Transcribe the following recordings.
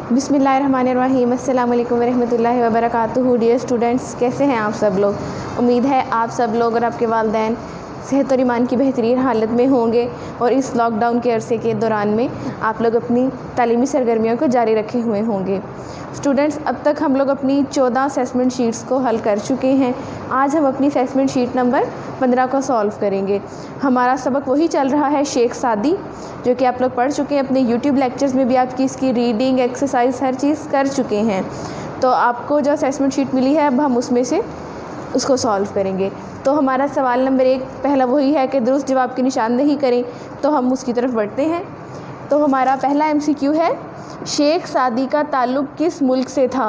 बिस्मिल्लाहिर्रहमानिर्रहीम। अस्सलाम वालेकुम वरहमतुल्लाहि वबरकातुहू। डियर स्टूडेंट्स, कैसे हैं आप सब लोग? उम्मीद है आप सब लोग और आपके वालिदैन सेहत और ईमान की बेहतरीन हालत में होंगे और इस लॉकडाउन के अरसे के दौरान में आप लोग अपनी तालीमी सरगर्मियों को जारी रखे हुए होंगे। स्टूडेंट्स, अब तक हम लोग अपनी 14 असेसमेंट शीट्स को हल कर चुके हैं। आज हम अपनी असेसमेंट शीट नंबर 15 को सॉल्व करेंगे। हमारा सबक वही चल रहा है शेख सादी, जो कि आप लोग पढ़ चुके हैं। अपने यूट्यूब लेक्चर्स में भी आपकी इसकी रीडिंग, एक्सरसाइज हर चीज़ कर चुके हैं। तो आपको जो असेसमेंट शीट मिली है, अब हम उसमें से उसको सॉल्व करेंगे। तो हमारा सवाल नंबर 1 पहला वही है कि दुरुस्त जवाब की निशानदही करें, तो हम उसकी तरफ बढ़ते हैं। तो हमारा पहला MCQ है, शेख सादी का ताल्लुक़ किस मुल्क से था?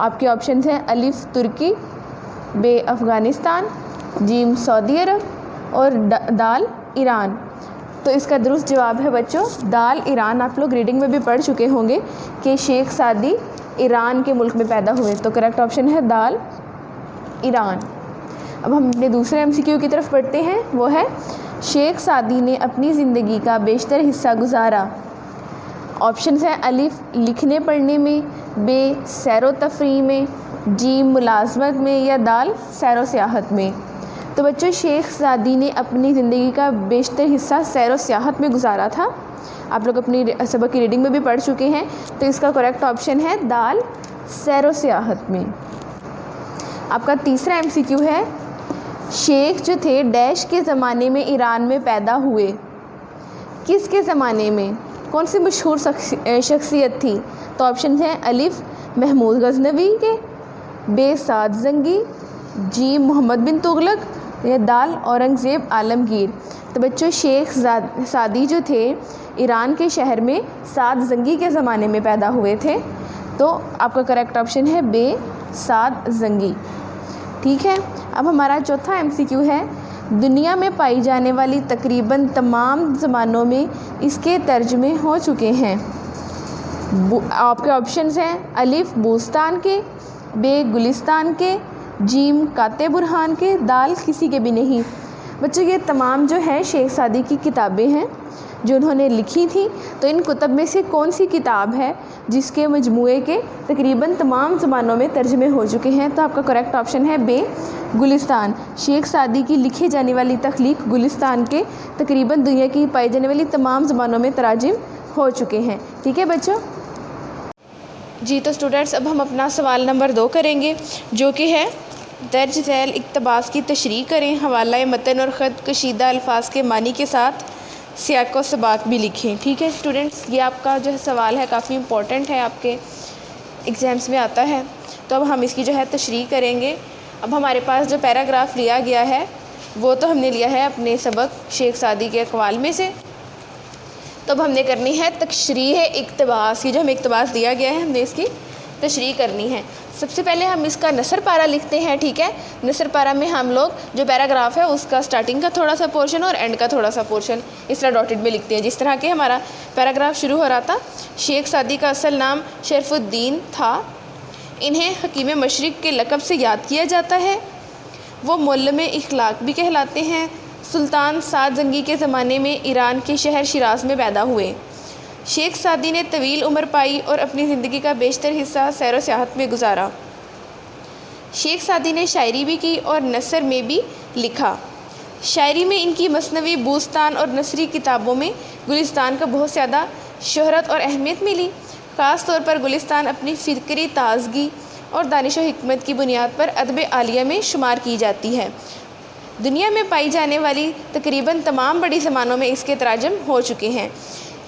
आपके ऑप्शंस हैं अलिफ तुर्की, बे अफ़गानिस्तान, जीम सऊदी अरब और दाल ईरान। तो इसका दुरुस्त जवाब है बच्चों दाल ईरान। आप लोग रीडिंग में भी पढ़ चुके होंगे कि शेख सादी ईरान के मुल्क में पैदा हुए, तो करेक्ट ऑप्शन है दाल ईरान। अब हम अपने दूसरे MCQ की तरफ बढ़ते हैं। वो है, शेख सादी ने अपनी ज़िंदगी का बेशतर हिस्सा गुजारा। ऑप्शंस हैं अलिफ लिखने पढ़ने में, बे सैरो तफरी में, जी मुलाजमत में या दाल सैरो सियाहत में। तो बच्चों शेख सादी ने अपनी ज़िंदगी का बेशतर हिस्सा सैरो सियाहत में गुजारा था। आप लोग अपनी सबक की रीडिंग में भी पढ़ चुके हैं, तो इसका करेक्ट ऑप्शन है दाल सैरो सियाहत में। आपका तीसरा MCQ है, शेख जो थे डैश के ज़माने में ईरान में पैदा हुए। किसके ज़माने में? कौन सी मशहूर शख्सियत थी? तो ऑप्शन हैं अलिफ महमूद गजनवी के, बे साद जंगी, जी मोहम्मद बिन तुगलक या दाल औरंगज़ेब आलमगीर। तो बच्चों शेख सादी जो थे ईरान के शहर में साद जंगी के ज़माने में पैदा हुए थे। तो आपका करेक्ट ऑप्शन है बे साद जंगी। ठीक है। अब हमारा चौथा MCQ है, दुनिया में पाई जाने वाली तकरीबन तमाम ज़बानों में इसके तर्जमे हो चुके हैं। आपके ऑप्शंस हैं अलिफ बूस्तान के, बे गुलिस्तान के, जीम काते बुरहान के, दाल किसी के भी नहीं। बच्चों ये तमाम जो है शेख सादी की किताबें हैं जो उन्होंने लिखी थी। तो इन कुतब में से कौन सी किताब है जिसके मजमूए के तकरीबन तमाम ज़बानों में तर्जमे हो चुके हैं? तो आपका करेक्ट ऑप्शन है बे गुलिस्तान। शेख सादी की लिखी जाने वाली तख्लीक गुलिस्तान के तकरीबन दुनिया की पाई जाने वाली तमाम ज़बानों में तराजिम हो चुके हैं। ठीक है बच्चों जी। तो स्टूडेंट्स, अब हम अपना सवाल नंबर 2 करेंगे, जो कि है दर्ज झैल इक़्तिबास की तशरीह करें, हवाला मतन और ख़त कशीदा अल्फाज के मानी के साथ सियाक़ व सबाक़ भी लिखें। ठीक है स्टूडेंट्स, ये आपका जो है सवाल है काफ़ी इम्पोर्टेंट है, आपके एग्ज़ाम्स में आता है। तो अब हम इसकी जो है तशरीह करेंगे। अब हमारे पास जो पैराग्राफ लिया गया है वो तो हमने लिया है अपने सबक शेख सादी के अक़वाल में से। तो अब हमने करनी है तशरीह इक़्तिबास की, जो हमें इक़्तिबास दिया गया है हमने इसकी तशरीह करनी है। सबसे पहले हम इसका नसर पारा लिखते हैं। ठीक है, नसर पारा में हम लोग जो पैराग्राफ है उसका स्टार्टिंग का थोड़ा सा पोर्शन और एंड का थोड़ा सा पोर्शन इस तरह डॉटेड में लिखते हैं। जिस तरह के हमारा पैराग्राफ शुरू हो रहा था, शेख सादी का असल नाम शरफुद्दीन था, इन्हें हकीम मशरिक़ के लक़ब से याद किया जाता है, वो मुअल्लिम इखलाक भी कहलाते हैं, सुल्तान साद जंगी के ज़माने में ईरान के शहर शिराज में पैदा हुए। शेख सादी ने तवील उम्र पाई और अपनी ज़िंदगी का बेशतर हिस्सा सैर व सियाहत में गुजारा। शेख सादी ने शायरी भी की और नसर में भी लिखा। शायरी में इनकी मसनवी, बूस्तान और नसरी किताबों में गुलिस्तान का बहुत ज़्यादा शोहरत और अहमियत मिली। ख़ास तौर पर गुलिस्तान अपनी फ़िक्री ताज़गी और दानिश व हिकमत की बुनियाद पर अदब आलिया में शुमार की जाती है। दुनिया में पाई जाने वाली तकरीबन तमाम बड़ी ज़बानों में इसके तराजम हो चुके हैं।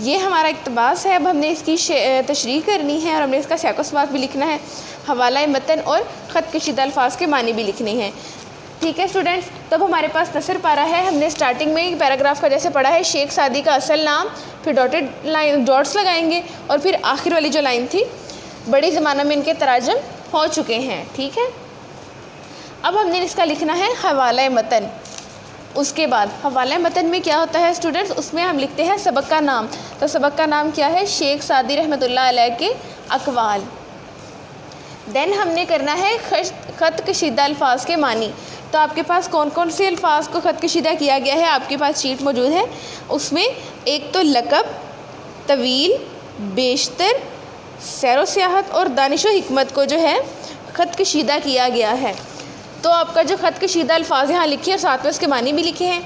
ये हमारा इक़्तिबास है। अब हमने इसकी तशरीह करनी है और हमने इसका सियाक़ व सबाक़ भी लिखना है, हवाला मतन और ख़त कशीदा अल्फाज के मानी भी लिखने हैं। ठीक है स्टूडेंट्स, तो अब हमारे पास नसर पारा है। हमने स्टार्टिंग में पैराग्राफ का जैसे पढ़ा है, शेख सादी का असल नाम, फिर डॉटेड लाइन डॉट्स लगाएंगे और फिर आखिर वाली जो लाइन थी, बड़ी ज़मानों में इनके तराजम हो चुके हैं। ठीक है, अब हमने इसका लिखना है हवाला मतन। उसके बाद हवाला मतन में क्या होता है स्टूडेंट्स, उसमें हम लिखते हैं सबक का नाम। तो सबक का नाम क्या है? शेख सादी रहमतुल्लाह अलैह के अक़वाल। देन हमने करना है ख़त कशीदा अल्फाज के मानी। तो आपके पास कौन कौन से अल्फाज को ख़त कशीदा किया गया है, आपके पास शीट मौजूद है। उसमें एक तो लक़ब, तवील, बेशतर, سیر و سیاحت اور دانش و حکمت کو جو ہے خط کشیدہ کیا گیا ہے۔ تو آپ کا جو خط کشیدہ الفاظ یہاں لکھے اور ساتھ میں اس کے معنی بھی لکھے ہیں۔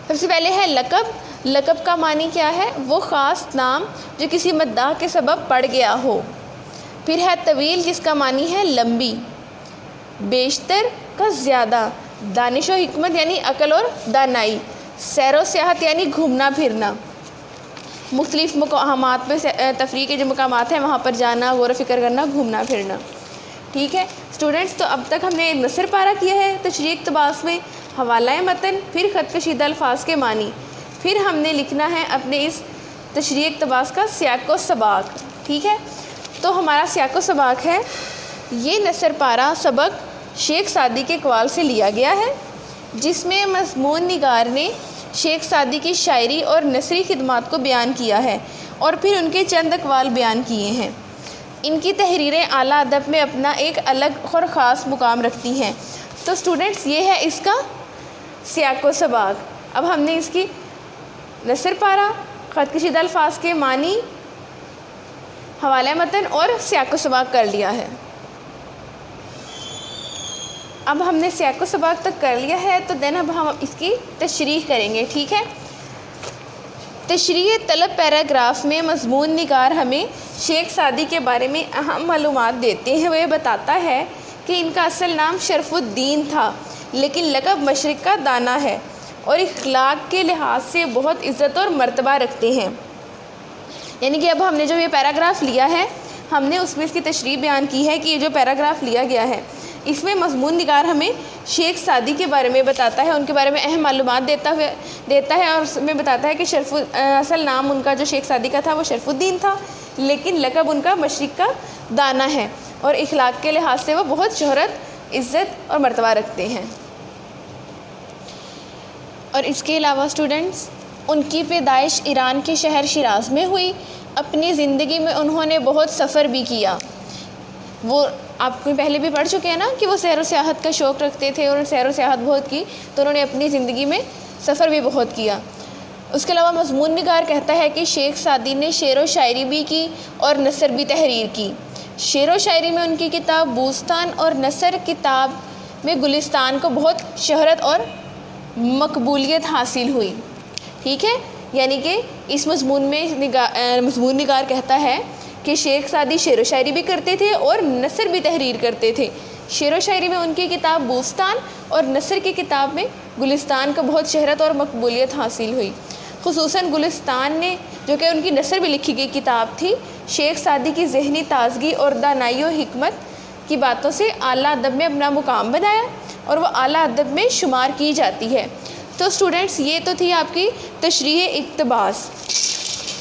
سب سے پہلے ہے لقب۔ لقب کا معنی کیا ہے؟ وہ خاص نام جو کسی مداح کے سبب پڑ گیا ہو۔ پھر ہے طویل، جس کا معنی ہے لمبی۔ بیشتر کا زیادہ۔ دانش و حکمت یعنی عقل اور دانائی۔ سیر و سیاحت یعنی گھومنا پھرنا، مختلف مقامات پہ تفریح کے جو مقامات ہیں وہاں پر جانا، غور و فکر کرنا، گھومنا پھرنا۔ ٹھیک ہے اسٹوڈنٹس، تو اب تک ہم نے نثر پارہ کیا ہے تشریح اقتباس میں، حوالہ متن، پھر خط کشیدہ الفاظ کے معنی، پھر ہم نے لکھنا ہے اپنے اس تشریح اقتباس کا سیاق و سباق۔ ٹھیک ہے، تو ہمارا سیاق و سباق ہے، یہ نثر پارہ سبق شیخ سعدی کے اقوال سے لیا گیا ہے، جس میں مضمون نگار نے شیخ سعدی کی شاعری اور نثری خدمات کو بیان کیا ہے اور پھر ان کے چند اقوال بیان کیے ہیں۔ ان کی تحریریں اعلیٰ ادب میں اپنا ایک الگ اور خاص مقام رکھتی ہیں۔ تو اسٹوڈنٹس، یہ ہے اس کا سیاق و سباق۔ اب ہم نے اس کی نثر پارہ، خط کشیدہ الفاظ کے معنی، حوالہ متن اور سیاق و سباق کر لیا ہے۔ اب ہم نے سیاق و سباق تک کر لیا ہے، تو دین اب ہم اس کی تشریح کریں گے۔ ٹھیک ہے، تشریح طلب پیراگراف میں مضمون نگار ہمیں شیخ سعدی کے بارے میں اہم معلومات دیتے ہیں۔ وہ یہ بتاتا ہے کہ ان کا اصل نام شرف الدین تھا، لیکن لقب مشرق کا دانا ہے اور اخلاق کے لحاظ سے بہت عزت اور مرتبہ رکھتے ہیں۔ یعنی کہ اب ہم نے جو یہ پیراگراف لیا ہے، ہم نے اس میں اس کی تشریح بیان کی ہے کہ یہ جو پیراگراف لیا گیا ہے، اس میں مضمون نگار ہمیں شیخ سعدی کے بارے میں بتاتا ہے، ان کے بارے میں اہم معلومات دیتا ہے اور اس میں بتاتا ہے کہ اصل نام ان کا جو شیخ سعدی کا تھا وہ شرف الدین تھا، لیکن لقب ان کا مشرق کا دانا ہے اور اخلاق کے لحاظ سے وہ بہت شہرت، عزت اور مرتبہ رکھتے ہیں۔ اور اس کے علاوہ اسٹوڈنٹس، ان کی پیدائش ایران کے شہر شیراز میں ہوئی۔ اپنی زندگی میں انہوں نے بہت سفر بھی کیا۔ وہ آپ کو پہلے بھی پڑھ چکے ہیں نا کہ وہ سیر و سیاحت کا شوق رکھتے تھے اور سیر و سیاحت بہت کی، تو انہوں نے اپنی زندگی میں سفر بھی بہت کیا۔ اس کے علاوہ مضمون نگار کہتا ہے کہ شیخ سعدی نے شعر و شاعری بھی کی اور نثر بھی تحریر کی۔ شعر و شاعری میں ان کی کتاب بوستان اور نثر کتاب میں گلستان کو بہت شہرت اور مقبولیت حاصل ہوئی۔ ٹھیک ہے، یعنی کہ اس مضمون میں مضمون نگار کہتا ہے کہ شیخ سعدی شعر و شاعری بھی کرتے تھے اور نثر بھی تحریر کرتے تھے۔ شعر و شاعری میں ان کی کتاب بوستان اور نثر کی کتاب میں گلستان کو بہت شہرت اور مقبولیت حاصل ہوئی۔ خصوصاً گلستان نے، جو کہ ان کی نثر بھی لکھی گئی کتاب تھی، شیخ سعدی کی ذہنی تازگی اور دانائی و حکمت کی باتوں سے اعلیٰ ادب میں اپنا مقام بنایا اور وہ اعلیٰ ادب میں شمار کی جاتی ہے۔ تو اسٹوڈنٹس، یہ تو تھی آپ کی تشریح اقتباس۔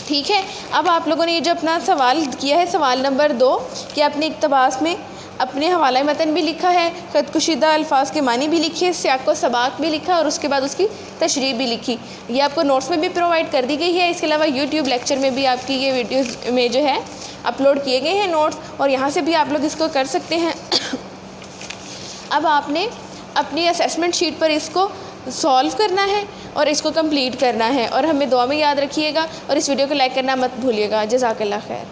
ٹھیک ہے، اب آپ لوگوں نے یہ جو اپنا سوال کیا ہے، سوال نمبر 2، کہ اپنے اقتباس میں اپنے حوالہ متن بھی لکھا ہے، خط کشیدہ الفاظ کے معنی بھی لکھے، سیاق و سباق بھی لکھا اور اس کے بعد اس کی تشریح بھی لکھی۔ یہ آپ کو نوٹس میں بھی پرووائڈ کر دی گئی ہے۔ اس کے علاوہ یوٹیوب لیکچر میں بھی آپ کی یہ ویڈیوز میں جو ہے اپلوڈ کیے گئے ہیں نوٹس، اور یہاں سے بھی آپ لوگ اس کو کر سکتے ہیں۔ اب آپ نے اپنی اسیسمنٹ شیٹ پر اس کو سولو کرنا ہے اور اس کو کمپلیٹ کرنا ہے، اور ہمیں دعا میں یاد رکھیے گا اور اس ویڈیو کو لائک کرنا مت بھولیے گا۔ جزاک اللہ خیر۔